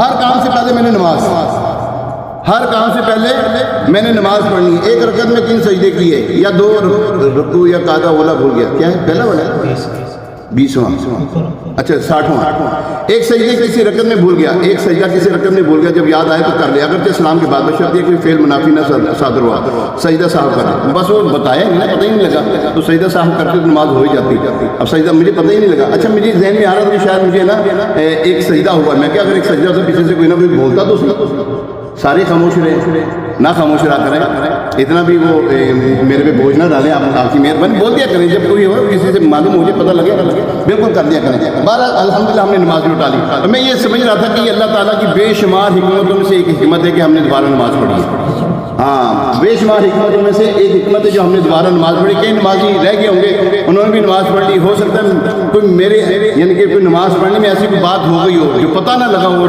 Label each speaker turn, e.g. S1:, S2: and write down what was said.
S1: ہر کام سے پہلے میں نے نماز، ہر کام سے پہلے میں نے نماز پڑھنی ہے۔ ایک رکعت میں 3 سجدے کیے یا 2 رکوع یا قاعدہ اولا بھول گیا، کیا ہے پہلا والا ہے 20واں، اچھا 60واں۔ ایک سجدے کسی رکعت میں بھول گیا، ایک سجدہ کسی رکعت میں بھول گیا، جب یاد آئے تو کر لیا، اگرچہ اسلام کے بعد بشرط یہ کوئی فعل منافی نہ صادر ہوا، سجدہ صاحب کر دیں، بس وہ بتایا نہیں نا، پتہ ہی نہیں لگا، تو سجدہ صاحب کرتے تو نماز ہو ہی جاتی۔ اب سجدہ مجھے پتہ ہی نہیں لگا، اچھا مجھے ذہن میں آ رہا تھا کہ شاید مجھے نا ایک سجدہ ہوا، میں کیا اگر ایک سجدہ سے پیچھے سے کوئی نہ کوئی بولتا تو سارے خاموش رہے، نہ خاموش رہا کریں، اتنا بھی وہ میرے پہ بوجھ نہ ڈالیں، آپ کی مہربانی بول دیا کریں، جب کوئی ہو کسی سے معلوم مجھے پتہ لگے بالکل کر دیا کریں۔ بہرحال الحمدللہ ہم نے نماز بھی اٹھا لی۔ میں یہ سمجھ رہا تھا کہ یہ اللہ تعالیٰ کی بے شمار حکمتوں میں سے ایک حکمت ہے کہ ہم نے دوبارہ نماز پڑھی ہے۔ ہاں، بے شمار حکمتوں میں سے ایک حکمت ہے جو ہم نے دوبارہ نماز پڑھی۔ کئی نمازی رہ گئے ہوں گے، انہوں نے بھی نماز پڑھ لی، ہو سکتا ہے کوئی میرے یعنی کہ کوئی نماز پڑھنے میں ایسی کوئی بات ہو گئی ہو جو پتہ نہ لگا ہو۔